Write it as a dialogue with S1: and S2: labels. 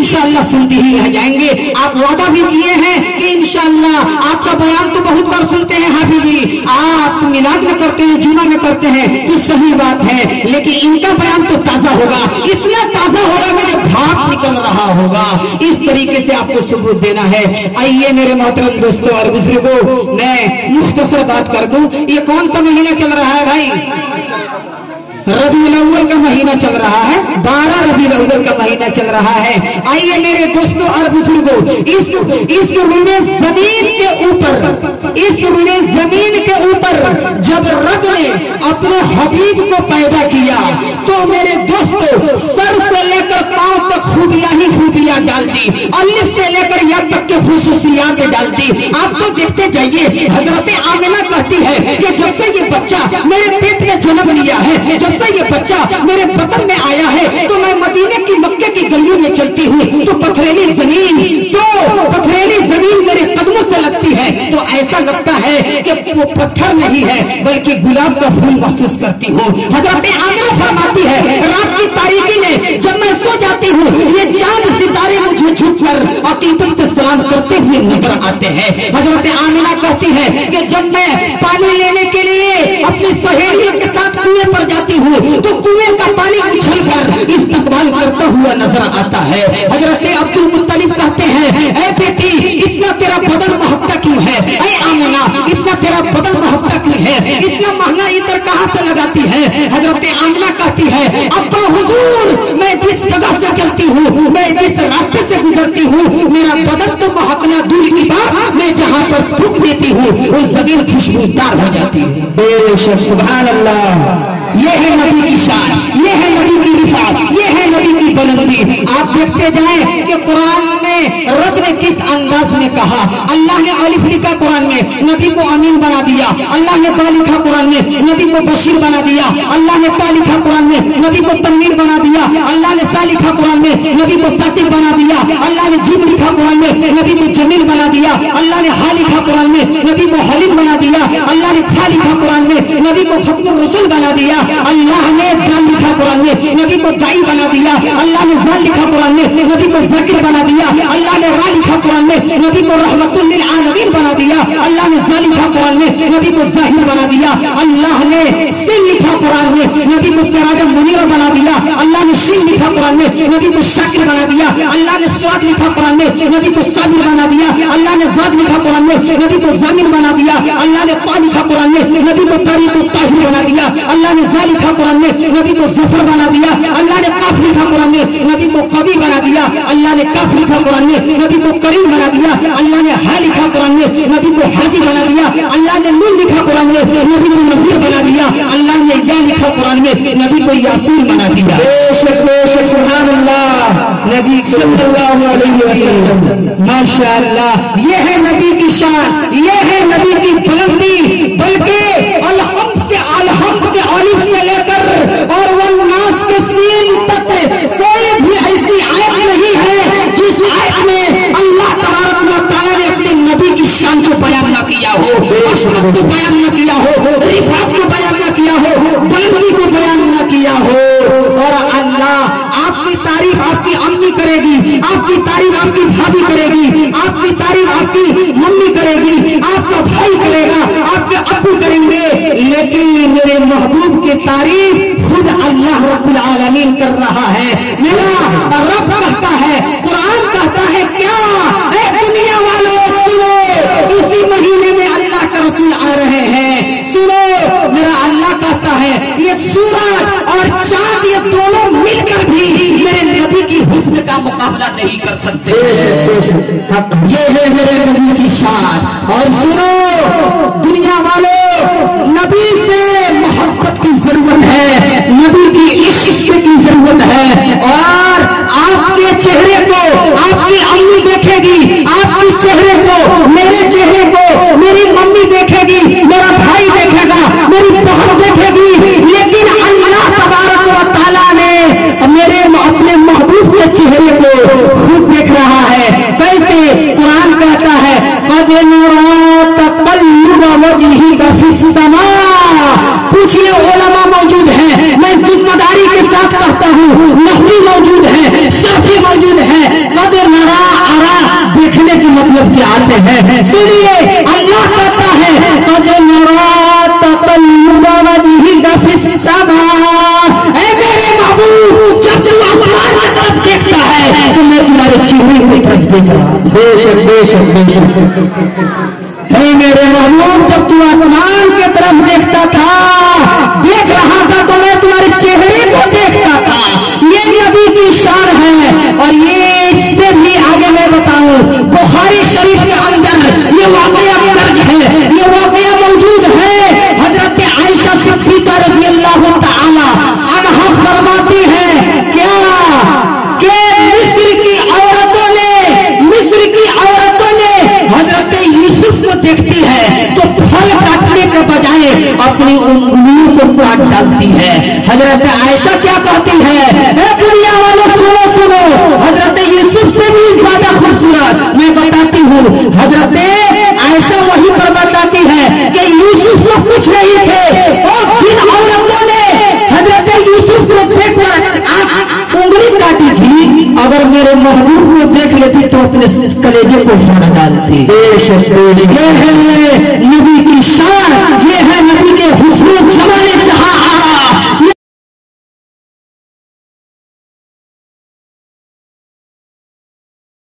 S1: इंशाअल्लाह सुनती ही रह जाएंगे। आप वादा भी किए हैं कि इंशाअल्लाह आपका बयान तो बहुत बार सुनते हैं हाफिज जी, आप तो मिलाद में करते हैं, जुमा में करते हैं, तो सही बात है, लेकिन इनका बयान तो ताजा होगा, इतना ताजा होगा कि जब भाप निकल रहा होगा। इस तरीके से आपको सबूत देना है। आइए मेरे मोहतरम दोस्तों और बुजुर्गों, मैं मुख्तसर बात कर दूं। ये कौन सा महीना चल रहा है भाई? रबीउल अव्वल का महीना चल रहा है, 12 रबीउल अव्वल का महीना चल रहा है। आइए मेरे दोस्तों और बुजुर्गों, इस रुने जमीन के ऊपर, इस रुने जमीन के ऊपर जब रब ने अपने हबीब को पैदा किया तो मेरे दोस्तों सर से लेकर पांव तक खूबियां ही खूबियां डाल दी, अलिफ से लेकर या तक के खुसूसियात डाल दी। आप तो देखते जाइए, हजरत आमिना कहती है कि जब से ये बच्चा मेरे पेट में जन्म लिया है, जब से ये बच्चा मेरे बदन में आया है, तो मैं मदीने की मक्के की गलियों में चलती हूँ तो पथरीली जमीन मेरे कदमों से लगती है तो ऐसा लगता है कि वो पत्थर नहीं है बल्कि गुलाब का फूल महसूस करती हूँ। हजरत आमिना फरमाती है, रात की तारीकी में जब मैं सो जाती हूँ, ये चांद सितारे मुझे झुककर अकीदत से सलाम करते हुए नजर आते हैं। हजरत आमिना कहती है कि जब मैं पानी लेने के लिए अपनी सहेलियों के साथ कुएं पर जाती हूँ तो कुएं का पानी उछलकर इस्तकबाल करता हुआ नजर आता है। हजरत अब्दुल मुत्तलिब कहते हैं, ऐ बेटी इतना तेरा बदन महकता क्यों है? ऐ आमिना इतना तेरा बदन महकता क्यों है? इतना महंगा इत्र कहां से लगाती है? हजरत आमिना कहती है, अब्बा हुजूर मैं जिस जगह से चलती हूँ, मैं जिस रास्ते से गुजरती हूँ, मेरा बदन तो महकना दूर की बात, मैं जहाँ पर थूक देती हूँ वो जमीन खुशबूदार हो जाती है। बेशक सुभान अल्लाह। ये है नबी की शान, ये है नबी की रिफात, ये है नबी की बुलंदी। आप देखते जाएं कि कुरान में रब ने किस अंदाज में कहा। अल्लाह ने अलिफ लिखा कुरान में, नबी को अमीन बना दिया। अल्लाह ने बा लिखा कुरान में, नबी को बशीर बना दिया। अल्लाह ने ता लिखा कुरान में, नबी को तनवीर बना दिया। अल्लाह ने सा लिखा कुरान में, नबी को साकिब बना दिया। अल्लाह ने जीम लिखा कुरान में, नबी को जमील बना दिया। अल्लाह ने हा लिखा कुरान में, नबी को हलीम बना दिया। अल्लाह ने खा लिखा कुरान में, नबी को खत्मुर रसूल बना दिया। अल्लाह ने दाल लिखा कुरान में, नबी को दाई बना दिया। अल्लाह ने जाल लिखा कुरान में, नबी को ज़ाकिर बना दिया। अल्लाह ने रा लिखा कुरान में, नबी को रहमतुल लिल आलमीन बना दिया। अल्लाह ने जा लिखा कुरान में, नबी को ज़ाहिर बना दिया। अल्लाह ने सिन लिखा कुरान में, नबी को सिराजम मुनीर बना दिया। अल्लाह ने शीन लिखा कुरान में, नबी को शाकिर बना दिया। अल्लाह ने स्वाद लिखा कुरान में, नबी को साबिर बना दिया। अल्लाह ने ज़ाद लिखा कुरान में, नबी को ज़ामिर बना दिया। अल्लाह ने ता लिखा कुरान में, नबी को तारीक़ ताहिर बना दिया। अल्लाह ने जा लिखा कुरान में, नबी को जफर बना दिया। अल्लाह ने काफ लिखा कुरान में, नबी को कवि बना दिया। अल्लाह ने काफ लिखा कुरान में, नबी को करीम बना दिया। अल्लाह ने हा लिखा कुरान में, नबी को हादी बना दिया। अल्लाह ने नून लिखा कुरान में, नबी को नज़ीर बना दिया। अल्लाह ने या लिखा कुरान में, नबी को यासीन बना दिया। बेशक सुभान अल्लाह, नबी सल्लल्लाहु अलैहि वसल्लम। माशाअल्लाह, ये है नबी की शान, ये है नबी की बुलंदी। बल्कि अलहम्द से अलहम्द के अलिफ से लेकर और वन्नास के सीन तक कोई भी ऐसी आयत नहीं है जिस आयत में अल्लाह तबारक व तआला ने अपने नबी की शान को बयान न किया हो, अज़मत को बयान न किया हो, रिफात को बयान न किया हो, बुलंदी को बयान न किया हो। और अल्लाह आपकी तारीफ आपकी अम्मी करेगी, आपकी तारीफ आपकी भाभी करेगी, आपकी तारीफ आपकी मम्मी करेगी, आपका भाई करेगा, आपके अब्बू करेंगे, लेकिन मेरे महबूब की तारीफ खुद अल्लाह रब्बुल आलमीन कर रहा है। मेरा रब कहता है, कुरान कहता है, क्या ऐ दुनिया वालों सुनो, इसी महीने में अल्लाह का रसूल आ रहे हैं, सुनो। मेरा अल्लाह कहता है, ये सूरज और चांद ये दोनों मिलकर भी मेरे नबी की हुस्न का मुकाबला नहीं कर सकते। ये है मेरे नबी की शान। और सुनो दुनिया वालों, नबी से मोहब्बत की जरूरत है, नबी की इश्क की जरूरत है। और आपके चेहरे को आपकी अम्मी देखेगी, आपके चेहरे को, मेरे चेहरे को मेरी मम्मी देखेगी, मेरा भाई देखेगा, मेरी बहन देखेगी, लेकिन अल्लाह तबारक व तआला ने मेरे अपने महबूब के चेहरे को खुद देख रहा है। कैसे? कुरान कहता है, क़द नरा तक़ल्लुब वजहिका फिस समा। पूछिए, उलमा मौजूद है, मैं जिम्मेदारी के साथ कहता हूँ, नहवी मौजूद है, शाफी मौजूद है। कहने के मतलब क्या आते हैं, सुनिए। अल्लाह कहता है कद नरा तक़ल्लुबा वजहिका फिस्समा, ऐ मेरे महबूब जब तू आसमान की तरफ देखता है तो मैं तुम्हारे चेहरे की तरफ देख रहा था। बेशक बेशक बेशक हे मेरे महबूब जब तू आसमान की तरफ देखता था, देख रहा था तो मैं तुम्हारे चेहरे को देखता था। ये नबी की शान है। और ये इससे भी आगे मैं बताऊं, बुखारी शरीफ के अंदर ये वाकया दर्ज है, ये वाकया मौजूद है। हजरत आयशा सिद्दीक़ा रज़ियल्लाहु ताला अन्हा फरमाती है क्या कि मिस्र की औरतों ने हजरत यूसुफ को देखती है तो फल काटने के बजाय अपनी उंगलियों को काट डालती है। हजरत आयशा क्या कहती है, दुनिया वालों सुनो सुनो, हजरत यूसुफ से भी ज्यादा खूबसूरत मैं बताती हूँ। हजरत आयशा वही पर बताती है कि यूसुफ को कुछ नहीं थे, और जिन औरतों ने हजरत यूसुफ को देखकर उंगली काटी थी, अगर मेरे महबूब को देख लेती तो अपने कलेजे को फाड़ डालती। ये है नबी की शान, ये है नबी